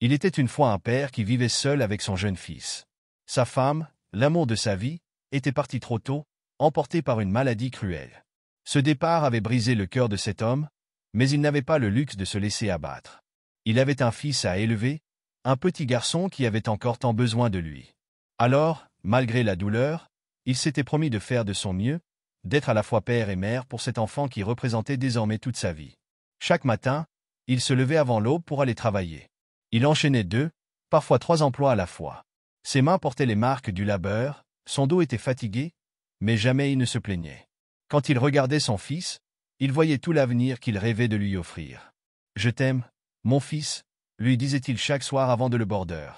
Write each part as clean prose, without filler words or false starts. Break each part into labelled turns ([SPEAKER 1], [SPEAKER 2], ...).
[SPEAKER 1] Il était une fois un père qui vivait seul avec son jeune fils. Sa femme, l'amour de sa vie, était partie trop tôt, emportée par une maladie cruelle. Ce départ avait brisé le cœur de cet homme, mais il n'avait pas le luxe de se laisser abattre. Il avait un fils à élever, un petit garçon qui avait encore tant besoin de lui. Alors, malgré la douleur, il s'était promis de faire de son mieux, d'être à la fois père et mère pour cet enfant qui représentait désormais toute sa vie. Chaque matin, il se levait avant l'aube pour aller travailler. Il enchaînait 2, parfois 3 emplois à la fois. Ses mains portaient les marques du labeur, son dos était fatigué, mais jamais il ne se plaignait. Quand il regardait son fils, il voyait tout l'avenir qu'il rêvait de lui offrir. « Je t'aime, mon fils », lui disait-il chaque soir avant de le border.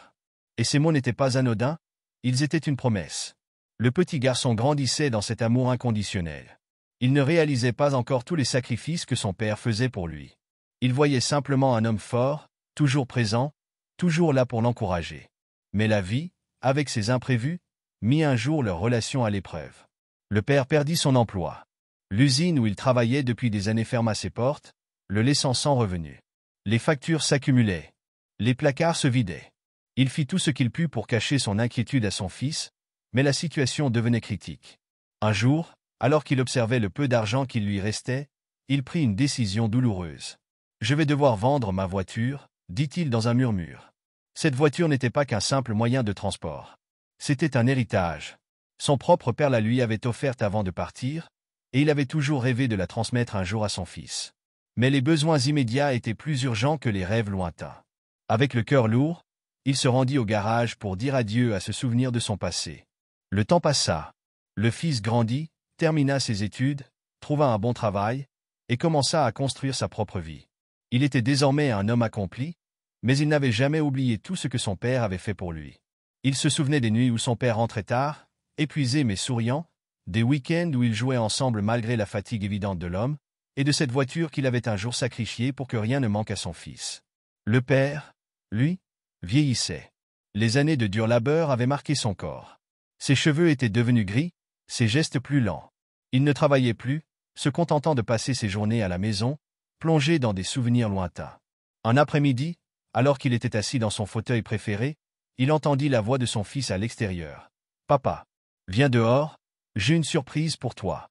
[SPEAKER 1] Et ces mots n'étaient pas anodins, ils étaient une promesse. Le petit garçon grandissait dans cet amour inconditionnel. Il ne réalisait pas encore tous les sacrifices que son père faisait pour lui. Il voyait simplement un homme fort, toujours présent, toujours là pour l'encourager. Mais la vie, avec ses imprévus, mit un jour leur relation à l'épreuve. Le père perdit son emploi. L'usine où il travaillait depuis des années ferma ses portes, le laissant sans revenu. Les factures s'accumulaient. Les placards se vidaient. Il fit tout ce qu'il put pour cacher son inquiétude à son fils, mais la situation devenait critique. Un jour, alors qu'il observait le peu d'argent qui lui restait, il prit une décision douloureuse. « Je vais devoir vendre ma voiture », dit-il dans un murmure. Cette voiture n'était pas qu'un simple moyen de transport. C'était un héritage. Son propre père la lui avait offerte avant de partir, et il avait toujours rêvé de la transmettre un jour à son fils. Mais les besoins immédiats étaient plus urgents que les rêves lointains. Avec le cœur lourd, il se rendit au garage pour dire adieu à ce souvenir de son passé. Le temps passa. Le fils grandit, termina ses études, trouva un bon travail, et commença à construire sa propre vie. Il était désormais un homme accompli, mais il n'avait jamais oublié tout ce que son père avait fait pour lui. Il se souvenait des nuits où son père rentrait tard, épuisé mais souriant, des week-ends où ils jouaient ensemble malgré la fatigue évidente de l'homme, et de cette voiture qu'il avait un jour sacrifiée pour que rien ne manque à son fils. Le père, lui, vieillissait. Les années de dur labeur avaient marqué son corps. Ses cheveux étaient devenus gris, ses gestes plus lents. Il ne travaillait plus, se contentant de passer ses journées à la maison, plongé dans des souvenirs lointains. Un après-midi, alors qu'il était assis dans son fauteuil préféré, il entendit la voix de son fils à l'extérieur. « Papa, viens dehors, j'ai une surprise pour toi. »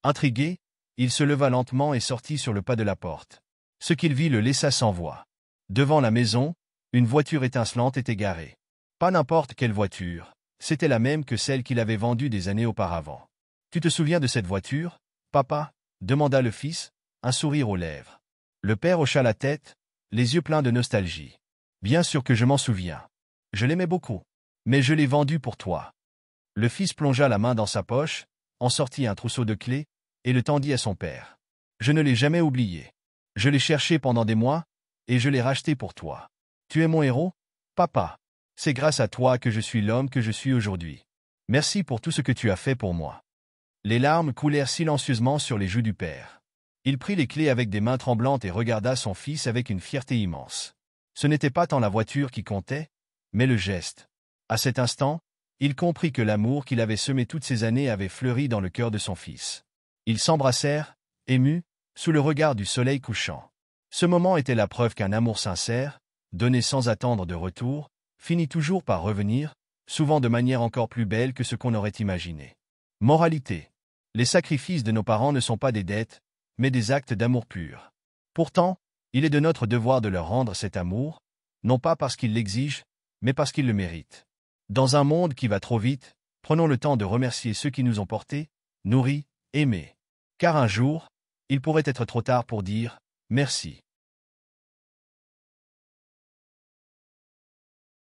[SPEAKER 1] Intrigué, il se leva lentement et sortit sur le pas de la porte. Ce qu'il vit le laissa sans voix. Devant la maison, une voiture étincelante était garée. Pas n'importe quelle voiture, c'était la même que celle qu'il avait vendue des années auparavant. « Tu te souviens de cette voiture, papa ?» demanda le fils, un sourire aux lèvres. Le père hocha la tête, les yeux pleins de nostalgie. « Bien sûr que je m'en souviens. Je l'aimais beaucoup. Mais je l'ai vendue pour toi. » Le fils plongea la main dans sa poche, en sortit un trousseau de clés, et le tendit à son père. « Je ne l'ai jamais oublié. Je l'ai cherché pendant des mois, et je l'ai racheté pour toi. Tu es mon héros, papa. C'est grâce à toi que je suis l'homme que je suis aujourd'hui. Merci pour tout ce que tu as fait pour moi. » Les larmes coulèrent silencieusement sur les joues du père. Il prit les clés avec des mains tremblantes et regarda son fils avec une fierté immense. Ce n'était pas tant la voiture qui comptait, mais le geste. À cet instant, il comprit que l'amour qu'il avait semé toutes ces années avait fleuri dans le cœur de son fils. Ils s'embrassèrent, émus, sous le regard du soleil couchant. Ce moment était la preuve qu'un amour sincère, donné sans attendre de retour, finit toujours par revenir, souvent de manière encore plus belle que ce qu'on aurait imaginé. Moralité. Les sacrifices de nos parents ne sont pas des dettes, mais des actes d'amour pur. Pourtant, il est de notre devoir de leur rendre cet amour, non pas parce qu'ils l'exigent, mais parce qu'ils le méritent. Dans un monde qui va trop vite, prenons le temps de remercier ceux qui nous ont portés, nourris, aimés. Car un jour, il pourrait être trop tard pour dire « merci ».